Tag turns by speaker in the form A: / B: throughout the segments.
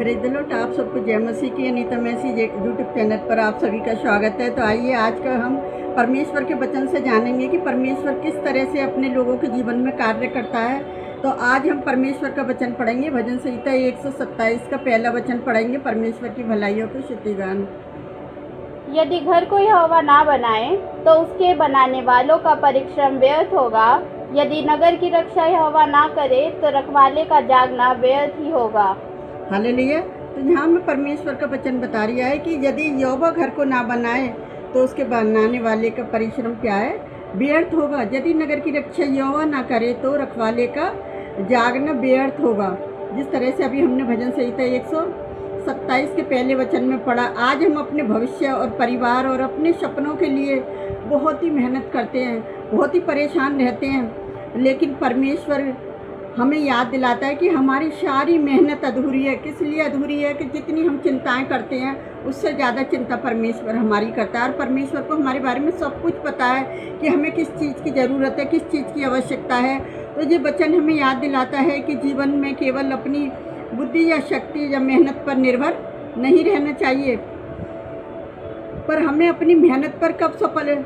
A: Praise the Lord. आप सबको जय मसीह की अनीता मैसी यूट्यूब चैनल पर आप सभी का स्वागत है। तो आइए आज का हम परमेश्वर के वचन से जानेंगे कि परमेश्वर किस तरह से अपने लोगों के जीवन में कार्य करता है। तो आज हम परमेश्वर का वचन पढ़ेंगे। भजन संहिता 127 का पहला वचन पढ़ेंगे। परमेश्वर की भलाइयों को स्तुतिगान।
B: यदि घर को यहोवा ना बनाए तो उसके बनाने वालों का परिश्रम व्यर्थ होगा। यदि नगर की रक्षा यहोवा ना करे तो रखवाले का जागना व्यर्थ ही होगा।
A: हालेलुया। तो यहाँ में परमेश्वर का वचन बता रहा है कि यदि यहोवा घर को ना बनाए तो उसके बनाने वाले का परिश्रम क्या है, व्यर्थ होगा। यदि नगर की रक्षा यहोवा ना करे तो रखवाले का जागना व्यर्थ होगा। जिस तरह से अभी हमने भजन संहिता 127 के पहले वचन में पढ़ा। आज हम अपने भविष्य और परिवार और अपने सपनों के लिए बहुत ही मेहनत करते हैं, बहुत ही परेशान रहते हैं, लेकिन परमेश्वर हमें याद दिलाता है कि हमारी सारी मेहनत अधूरी है। किस लिए अधूरी है कि जितनी हम चिंताएं करते हैं उससे ज़्यादा चिंता परमेश्वर हमारी करता है। और परमेश्वर को हमारे बारे में सब कुछ पता है कि हमें किस चीज़ की ज़रूरत है, किस चीज़ की आवश्यकता है। तो ये वचन हमें याद दिलाता है कि जीवन में केवल अपनी बुद्धि या शक्ति या मेहनत पर निर्भर नहीं रहना चाहिए, पर हमें अपनी मेहनत पर कब सफल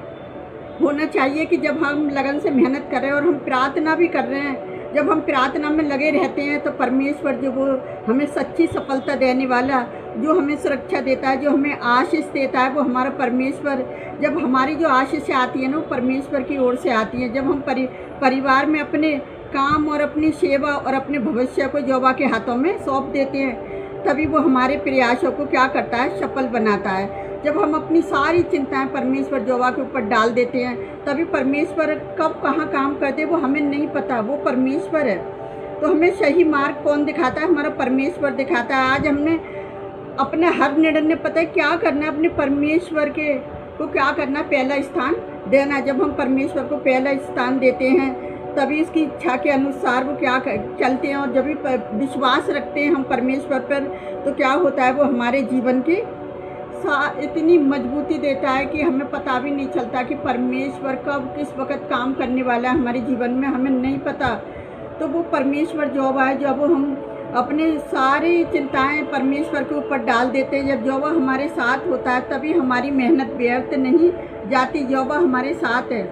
A: होना चाहिए कि जब हम लगन से मेहनत कर रहे हैं और हम प्रार्थना भी कर रहे हैं। जब हम प्रार्थना में लगे रहते हैं तो परमेश्वर जो वो हमें सच्ची सफलता देने वाला, जो हमें सुरक्षा देता है, जो हमें आशीष देता है, वो हमारा परमेश्वर। जब हमारी जो आशीष आती है ना, वो परमेश्वर की ओर से आती है। जब हम परिवार में अपने काम और अपनी सेवा और अपने भविष्य को यहोवा के हाथों में सौंप देते हैं, तभी वो हमारे प्रयासों को क्या करता है, सफल बनाता है। जब हम अपनी सारी चिंताएं परमेश्वर यहोवा के ऊपर डाल देते हैं, तभी परमेश्वर कब कहाँ काम करते वो हमें नहीं पता, वो परमेश्वर है। तो हमें सही मार्ग कौन दिखाता है, हमारा परमेश्वर दिखाता है। आज हमने अपना हर निर्णय पता है क्या करना है, अपने परमेश्वर के को क्या करना, पहला स्थान देना। जब हम परमेश्वर को पहला स्थान देते हैं तभी इसकी इच्छा के अनुसार वो क्या चलते हैं। और जब भी विश्वास रखते हैं हम परमेश्वर पर, तो क्या होता है, वो हमारे जीवन की इतनी मजबूती देता है कि हमें पता भी नहीं चलता कि परमेश्वर कब किस वक्त काम करने वाला है हमारे जीवन में, हमें नहीं पता। तो वो परमेश्वर जब है, जब हम अपने सारी चिंताएं परमेश्वर के ऊपर डाल देते हैं, जब यहोवा हमारे साथ होता है, तभी हमारी मेहनत व्यर्थ नहीं जाती। यहोवा हमारे साथ है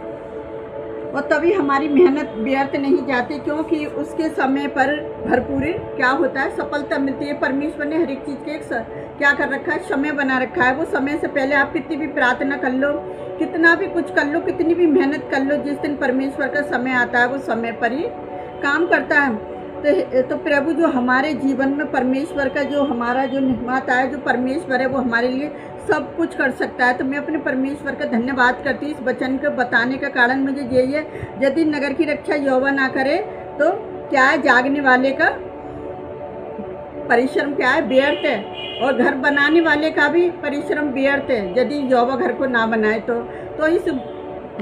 A: और तभी हमारी मेहनत व्यर्थ नहीं जाती, क्योंकि उसके समय पर भरपूर क्या होता है, सफलता मिलती है। परमेश्वर ने हर एक चीज़ के क्या कर रखा है, समय बना रखा है। वो समय से पहले आप कितनी भी प्रार्थना कर लो, कितना भी कुछ कर लो, कितनी भी मेहनत कर लो, जिस दिन परमेश्वर का समय आता है वो समय पर ही काम करता है। तो प्रभु जो हमारे जीवन में परमेश्वर का जो हमारा जो निर्माता है, जो परमेश्वर है, वो हमारे लिए सब कुछ कर सकता है। तो मैं अपने परमेश्वर का धन्यवाद करती हूँ। इस वचन को बताने का कारण मुझे यही है, यदि नगर की रक्षा यहोवा ना करे तो क्या है, जागने वाले का परिश्रम क्या है, व्यर्थ है। और घर बनाने वाले का भी परिश्रम व्यर्थ है यदि यहोवा घर को ना बनाए तो इस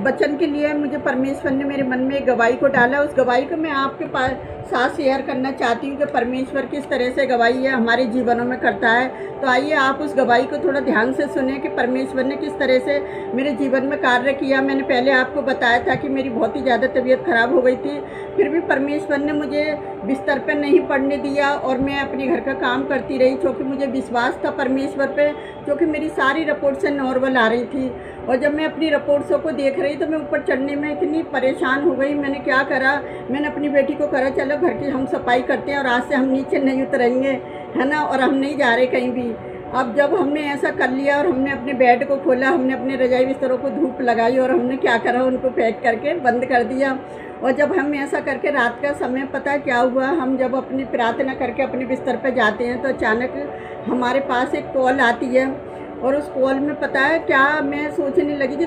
A: वचन के लिए मुझे परमेश्वर ने मेरे मन में एक गवाही को डाला। उस गवाही को मैं आपके पास साथ शेयर करना चाहती हूँ कि परमेश्वर किस तरह से गवाही है हमारे जीवनों में करता है। तो आइए आप उस गवाही को थोड़ा ध्यान से सुने कि परमेश्वर ने किस तरह से मेरे जीवन में कार्य किया। मैंने पहले आपको बताया था कि मेरी बहुत ही ज़्यादा तबीयत खराब हो गई थी, फिर भी परमेश्वर ने मुझे बिस्तर पर नहीं पड़ने दिया और मैं अपने घर का काम करती रही, क्योंकि मुझे विश्वास था परमेश्वर पे, क्योंकि मेरी सारी रिपोर्ट से नॉर्मल आ रही थी। और जब मैं अपनी रिपोर्ट्सों को देख रही तो मैं ऊपर चढ़ने में इतनी परेशान हो गई। मैंने क्या करा, मैंने अपनी बेटी को कहा चलो घर की हम सफाई करते हैं और आज से हम नीचे नहीं उतरेंगे, है ना, और हम नहीं जा रहे कहीं भी। अब जब हमने ऐसा कर लिया और हमने अपने बेड को खोला, हमने अपने रजाई बिस्तरों को धूप लगाई और हमने क्या करा, उनको पैक करके बंद कर दिया। और जब हम ऐसा करके रात का समय, पता क्या हुआ, हम जब अपनी प्रार्थना करके अपने बिस्तर पर जाते हैं तो अचानक हमारे पास एक कॉल आती है। और उस कॉल में पता है क्या, मैं सोचने लगी कि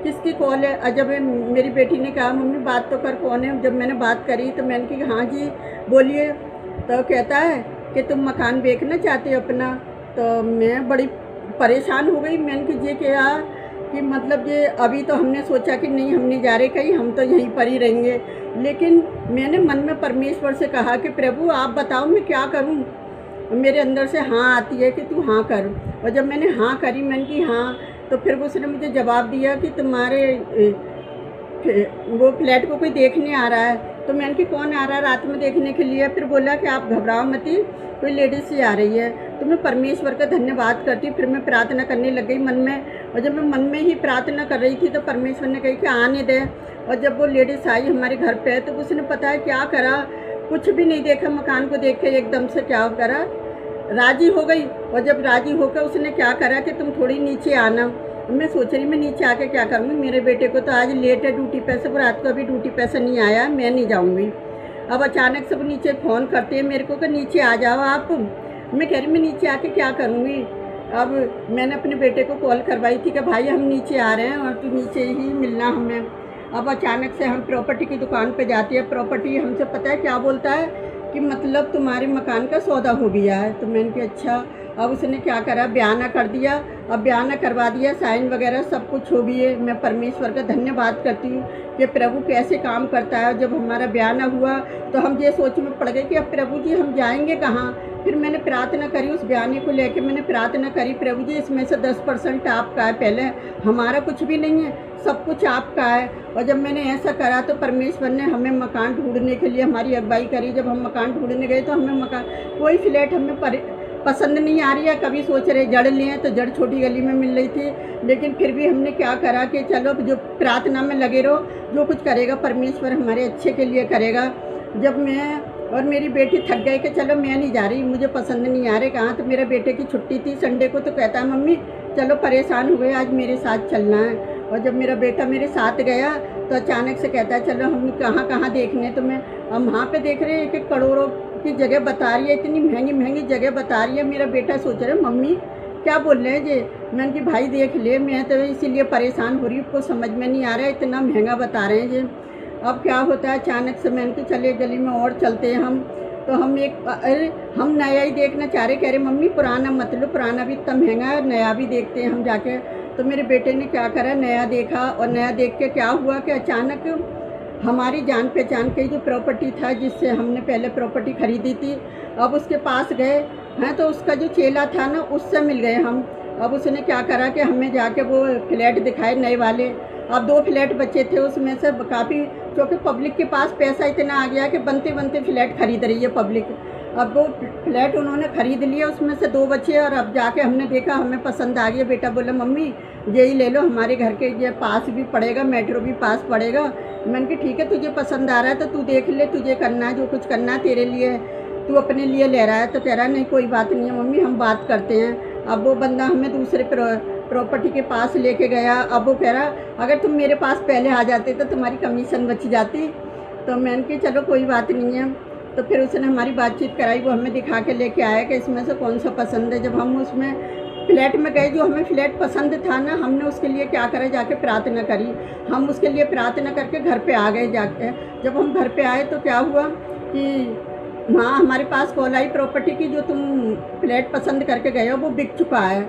A: किसकी कॉल है। और जब मेरी बेटी ने कहा मम्मी बात तो कर, कौन है। जब मैंने बात करी तो मैंने कहा हाँ जी बोलिए। तो कहता है कि तुम मकान बेचना चाहते हो अपना। तो मैं बड़ी परेशान हो गई। मैंने कहा ये क्या कि मतलब ये अभी तो हमने सोचा कि नहीं हम नहीं जा रहे कहीं, हम तो यहीं पर ही रहेंगे। लेकिन मैंने मन में परमेश्वर से कहा कि प्रभु आप बताओ मैं क्या करूं। मेरे अंदर से हाँ आती है कि तू हाँ कर। और जब मैंने हाँ करी, मैंने की हाँ, तो फिर उसने मुझे जवाब दिया कि तुम्हारे वो फ्लैट को कोई देखने आ रहा है। तो मैंने कि कौन आ रहा है रात में देखने के लिए? फिर बोला कि आप घबराओ मती, कोई लेडीज़ ही आ रही है। तो मैं परमेश्वर का धन्यवाद करती हूँ। फिर मैं प्रार्थना करने लग गई मन में, और जब मैं मन में ही प्रार्थना कर रही थी तो परमेश्वर ने कही कि आने दे। और जब वो लेडीज़ आई हमारे घर पे तो उसने पता है क्या करा, कुछ भी नहीं देखा, मकान को देख के एकदम से क्या करा, राज़ी हो गई। और जब राज़ी होकर उसने क्या करा कि तुम थोड़ी नीचे आना। मैं सोच रही मैं नीचे आके क्या करूँगी, मेरे बेटे को तो आज लेट है ड्यूटी पे से, वो रात को अभी ड्यूटी पे से नहीं आया, मैं नहीं जाऊँगी। अब अचानक से वो नीचे फ़ोन करते हैं मेरे को कि नीचे आ जाओ आप। मैं कह रही मैं नीचे आके क्या करूँगी। अब मैंने अपने बेटे को कॉल करवाई थी कि भाई हम नीचे आ रहे हैं और तू नीचे ही मिलना हमें। अब अचानक से हम प्रॉपर्टी की दुकान पे जाते हैं, प्रॉपर्टी हमसे पता है क्या बोलता है कि मतलब तुम्हारे मकान का सौदा हो गया है। तो मैंने कहा अच्छा। अब उसने क्या करा, बयाना कर दिया। अब बयाना करवा दिया, साइन वगैरह सब कुछ हो गई है। मैं परमेश्वर का धन्यवाद करती हूँ कि प्रभु कैसे काम करता है। जब हमारा बयाना हुआ तो हम ये सोच में पड़ गए कि अब प्रभु जी हम जाएंगे कहाँ। फिर मैंने प्रार्थना करी, उस बयाने को लेकर मैंने प्रार्थना करी, प्रभु जी इसमें से 10% आपका है, पहले हमारा कुछ भी नहीं है, सब कुछ आपका है। और जब मैंने ऐसा करा तो परमेश्वर ने हमें मकान ढूंढने के लिए हमारी अगुवाई करी। जब हम मकान ढूंढने गए तो हमें मकान, कोई फ्लैट हमें पसंद नहीं आ रही है। कभी सोच रहे जड़ लिए तो जड़ छोटी गली में मिल रही थी, लेकिन फिर भी हमने क्या करा कि चलो जो प्रार्थना में लगे रहो, जो कुछ करेगा परमेश्वर हमारे अच्छे के लिए करेगा। जब मैं और मेरी बेटी थक गए कि चलो मैं नहीं जा रही, मुझे पसंद नहीं आ रहे कहाँ। तो मेरे बेटे की छुट्टी थी संडे को, तो कहता है मम्मी चलो परेशान हुए आज मेरे साथ चलना है। और जब मेरा बेटा मेरे साथ गया तो अचानक से कहता है चलो हम कहाँ कहाँ देखने। तो मैं हम वहाँ पे देख रहे हैं कि करोड़ों की जगह बता रही है, इतनी महंगी महंगी जगह बता रही है। मेरा बेटा सोच रहा है मम्मी क्या बोल रहे हैं ये। मैंने कि भाई देख ले, मैं तो इसीलिए परेशान हो रही हूँ, उसको समझ में नहीं आ रहा है, इतना महंगा बता रहे हैं ये। अब क्या होता है अचानक से मैंने कि चले गली में और चलते हैं हम। तो हम अरे हम नया ही देखना चाह रहे, कह रहे मम्मी पुराना मत लो, पुराना भी इतना महंगा है, नया भी देखते हैं हम जाके। तो मेरे बेटे ने क्या करा, नया देखा। और नया देख के क्या हुआ कि अचानक हमारी जान पहचान के जो प्रॉपर्टी था जिससे हमने पहले प्रॉपर्टी खरीदी थी, अब उसके पास गए हैं तो उसका जो चेला था ना उससे मिल गए हम। अब उसने क्या करा कि हमें जाके वो फ्लैट दिखाए नए वाले। अब 2 फ्लैट बचे थे, उसमें से काफ़ी, क्योंकि पब्लिक के पास पैसा इतना आ गया कि बनते बनते फ्लैट खरीद रही है पब्लिक। अब वो फ्लैट उन्होंने ख़रीद लिया, उसमें से 2 बचे। और अब जाके हमने देखा, हमें पसंद आ गया। बेटा बोला मम्मी यही ले लो, हमारे घर के ये पास भी पड़ेगा, मेट्रो भी पास पड़ेगा। मैंने कहा ठीक है, तुझे पसंद आ रहा है तो तू देख ले, तुझे करना है जो कुछ करना है तेरे लिए, तू अपने लिए ले रहा है। तो कह रहा है नहीं कोई बात नहीं है मम्मी, हम बात करते हैं। अब वो बंदा हमें दूसरे प्रॉपर्टी के पास लेके गया। अब वो कह रहा अगर तुम मेरे पास पहले आ जाते तो तुम्हारी कमीशन बच जाती। तो मैंने कहा चलो कोई बात नहीं है। तो फिर उसने हमारी बातचीत कराई, वो हमें दिखा के लेके आया कि इसमें से कौन सा पसंद है। जब हम उसमें फ्लैट में गए, जो हमें फ्लैट पसंद था ना, हमने उसके लिए क्या करा, जाके प्रार्थना करी। हम उसके लिए प्रार्थना करके घर पे आ गए जाके। जब हम घर पे आए तो क्या हुआ कि वहाँ हमारे पास कॉल आई प्रॉपर्टी की, जो तुम फ्लैट पसंद करके गए हो वो बिक चुका है।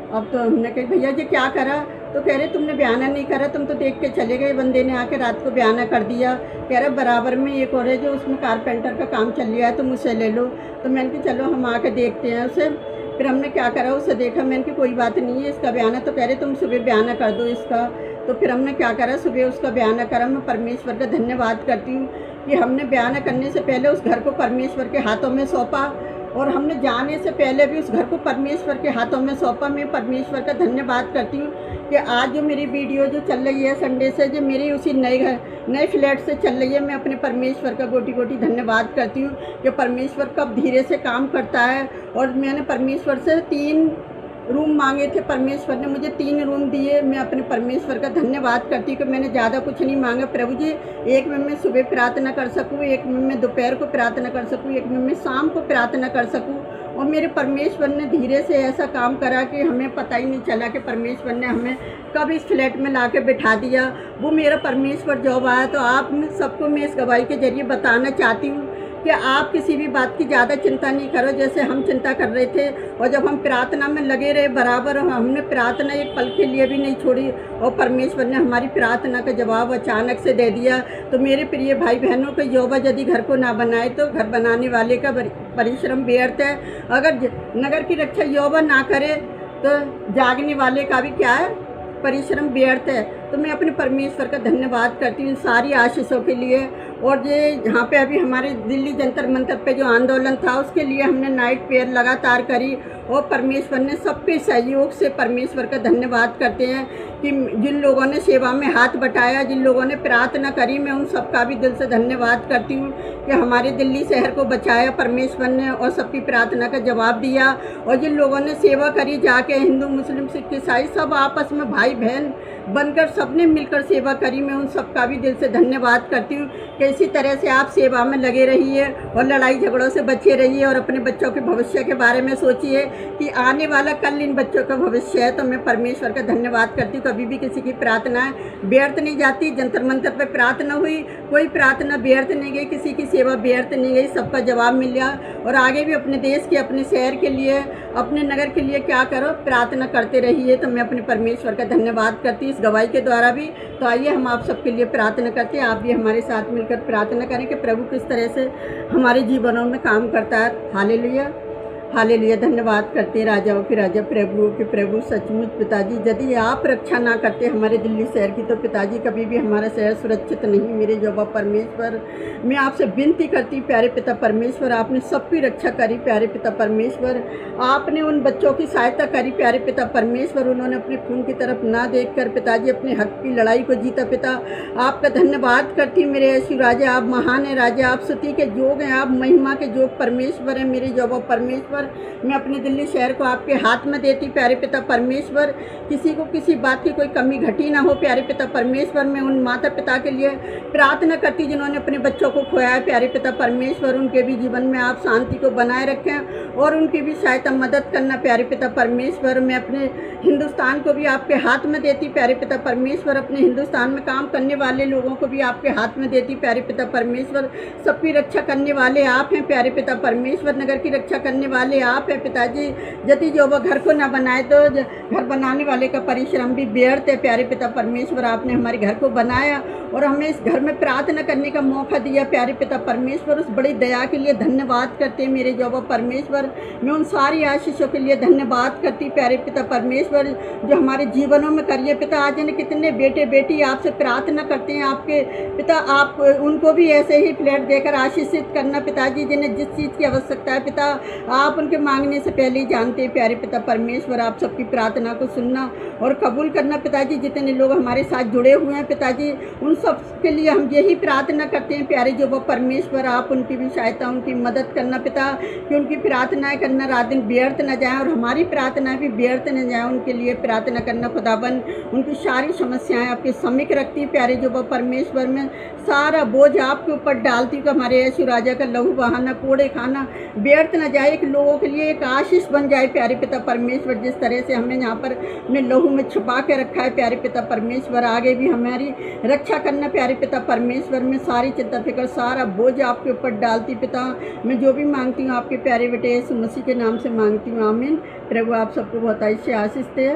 A: अब तो हमने कहा भैया जी क्या करा। तो कह रहे तुमने बयाना नहीं करा, तुम तो देख के चले गए। बंदे ने आके रात को बयाना कर दिया। कह रहे बराबर में एक और है जो उसमें कारपेंटर का काम चल रहा है, तुम उसे ले लो। तो मैंने कहा चलो हम आके देखते हैं उसे। फिर हमने क्या करा, उसे देखा। मैंने कहा कोई बात नहीं है इसका बयाना। तो कह रहे तुम सुबह बयाना कर दो इसका। तो फिर हमने क्या करा, सुबह उसका बयाना करा। मैं परमेश्वर का धन्यवाद करती हूँ कि हमने बयाना करने से पहले उस घर को परमेश्वर के हाथों में सौंपा, और हमने जाने से पहले भी उस घर को परमेश्वर के हाथों में सौंपा। मैं परमेश्वर का धन्यवाद करती हूँ कि आज जो मेरी वीडियो जो चल रही है संडे से, जो मेरी उसी नए फ्लैट से चल रही है, मैं अपने परमेश्वर का गोटी गोटी धन्यवाद करती हूँ कि परमेश्वर कब धीरे से काम करता है। और मैंने परमेश्वर से 3 रूम मांगे थे, परमेश्वर ने मुझे 3 रूम दिए। मैं अपने परमेश्वर का धन्यवाद करती हूँ कि मैंने ज़्यादा कुछ नहीं मांगा। प्रभु जी, एक में मैं सुबह प्रार्थना कर सकूँ, एक में मैं दोपहर को प्रार्थना कर सकूँ, एक में मैं शाम को प्रार्थना कर सकूँ। और मेरे परमेश्वर ने धीरे से ऐसा काम करा कि हमें पता ही नहीं चला कि परमेश्वर ने हमें कब इस फ्लैट में ला के बिठा दिया। वो मेरा परमेश्वर जॉब आया। तो आप सबको मैं इस गवाही के जरिए बताना चाहती हूँ कि आप किसी भी बात की ज़्यादा चिंता नहीं करो, जैसे हम चिंता कर रहे थे। और जब हम प्रार्थना में लगे रहे बराबर, हमने प्रार्थना एक पल के लिए भी नहीं छोड़ी, और परमेश्वर ने हमारी प्रार्थना का जवाब अचानक से दे दिया। तो मेरे प्रिय भाई बहनों को, यहोवा यदि घर को ना बनाए तो घर बनाने वाले का परिश्रम व्यर्थ है। अगर नगर की रक्षा यहोवा ना करे तो जागने वाले का भी क्या है, परिश्रम व्यर्थ है। तो मैं अपने परमेश्वर का धन्यवाद करती हूँ सारी आशीषों के लिए। और ये यहाँ पे अभी हमारे दिल्ली जंतर मंतर पे जो आंदोलन था उसके लिए हमने नाइट प्रेयर लगातार करी और परमेश्वर ने सबके सहयोग से परमेश्वर का धन्यवाद करते हैं कि जिन लोगों ने सेवा में हाथ बटाया, जिन लोगों ने प्रार्थना करी, मैं उन सबका भी दिल से धन्यवाद करती हूँ कि हमारे दिल्ली शहर को बचाया परमेश्वर ने और सबकी प्रार्थना का जवाब दिया। और जिन लोगों ने सेवा करी जाके, हिंदू मुस्लिम सिख ईसाई सब आपस में भाई बहन बनकर सबने मिलकर सेवा करी, मैं उन सबका भी दिल से धन्यवाद करती हूँ कि इसी तरह से आप सेवा में लगे रहिए और लड़ाई झगड़ों से बचे रहिए और अपने बच्चों के भविष्य के बारे में सोचिए कि आने वाला कल इन बच्चों का भविष्य है। तो मैं परमेश्वर का धन्यवाद करती हूँ। कभी भी किसी की प्रार्थना व्यर्थ नहीं जाती। जंतर मंतर पे प्रार्थना हुई, कोई प्रार्थना व्यर्थ नहीं गई, किसी की सेवा व्यर्थ नहीं गई, सबका जवाब मिल गया। और आगे भी अपने देश के, अपने शहर के लिए, अपने नगर के लिए क्या करो, प्रार्थना करते रहिए। तो मैं अपने परमेश्वर का धन्यवाद करती हूँ इस गवाही के द्वारा भी। तो आइए हम आप सबके लिए प्रार्थना करते हैं। आप भी हमारे साथ मिलकर प्रार्थना करें कि प्रभु किस तरह से हमारे जीवनों में काम करता है। Hallelujah, hallelujah. धन्यवाद करते हैं राजाओं के राजा, प्रभुओं के प्रभु। सचमुच पिताजी, यदि आप रक्षा ना करते हमारे दिल्ली शहर की, तो पिताजी कभी भी हमारा शहर सुरक्षित नहीं। मेरे यहोवा परमेश्वर, मैं आपसे विनती करती प्यारे पिता परमेश्वर, आपने सबकी रक्षा करी प्यारे पिता परमेश्वर। आपने उन बच्चों की सहायता करी प्यारे पिता परमेश्वर, उन्होंने अपने खून की तरफ ना देखकर पिताजी अपने हक की लड़ाई को जीता। पिता आपका धन्यवाद करती मेरे यीशु राजा, आप महान है राजा, आप स्तुति के योग हैं, आप महिमा के योग परमेश्वर हैं मेरे यहोवा परमेश्वर। मैं अपने दिल्ली शहर को आपके हाथ में देती प्यारे पिता परमेश्वर। किसी को किसी बात की कोई कमी घटी ना हो प्यारे पिता परमेश्वर। मैं उन माता पिता के लिए प्रार्थना करती जिन्होंने अपने बच्चों को खोया है प्यारे पिता परमेश्वर। उनके भी जीवन में आप शांति को बनाए रखें और उनकी भी सहायता मदद करना प्यारे पिता परमेश्वर। मैं अपने हिंदुस्तान को भी आपके हाथ में देती प्यारे पिता परमेश्वर। अपने हिंदुस्तान में काम करने वाले लोगों को भी आपके हाथ में देती प्यारे पिता परमेश्वर। सबकी रक्षा करने वाले आप हैं प्यारे पिता परमेश्वर। नगर की रक्षा करने वाले आप है पिताजी। यदि जो वो घर को ना बनाए तो घर बनाने वाले का परिश्रम भी व्यर्थ है प्यारे पिता परमेश्वर। आपने हमारे घर को बनाया और हमें इस घर में प्रार्थना करने का मौका दिया प्यारे पिता परमेश्वर। उस बड़ी दया के लिए धन्यवाद करते हैं मेरे यहोवा परमेश्वर। मैं उन सारी आशीषों के लिए धन्यवाद करती प्यारे पिता परमेश्वर जो हमारे जीवनों में करिए पिता। आज ने कितने बेटे बेटी आपसे प्रार्थना करते हैं आपके पिता, आप उनको भी ऐसे ही फ्लैट देकर आशीषित करना पिताजी। जिन्हें जिस चीज़ की आवश्यकता है पिता, आप उनके मांगने से पहले ही जानते हैं प्यारे पिता परमेश्वर। आप सबकी प्रार्थना को सुनना और कबूल करना पिताजी। जितने लोग हमारे साथ जुड़े हुए हैं पिताजी, उन सब के लिए हम यही प्रार्थना करते हैं प्यारे जो वो परमेश्वर। आप उनकी भी सहायता, उनकी मदद करना पिता, कि उनकी प्रार्थनाएं करना रात दिन व्यर्थ न जाए और हमारी प्रार्थनाएं भी व्यर्थ न जाए। उनके लिए प्रार्थना करना खुदाबंद, उनकी सारी समस्याएं आपके समीप रखती प्यारे जो वो परमेश्वर। में सारा बोझ आपके ऊपर डालती कि हमारे यीशु राजा का लहू बहाना, कोड़े खाना व्यर्थ न जाए, एक लोगों के लिए एक आशीष बन जाए प्यारे पिता परमेश्वर। जिस तरह से हमें यहाँ पर अपने लहू में छुपा के रखा है प्यारे पिता परमेश्वर, आगे भी हमारी रक्षा करना प्यारे पिता परमेश्वर। में सारी चिंता फिक्र, सारा बोझ आपके ऊपर डालती पिता। मैं जो भी मांगती हूँ आपके प्यारे बेटे यीशु मसीह के नाम से मांगती हूँ, आमीन। प्रभु आप सबको बहुत अच्छे आशीष दे।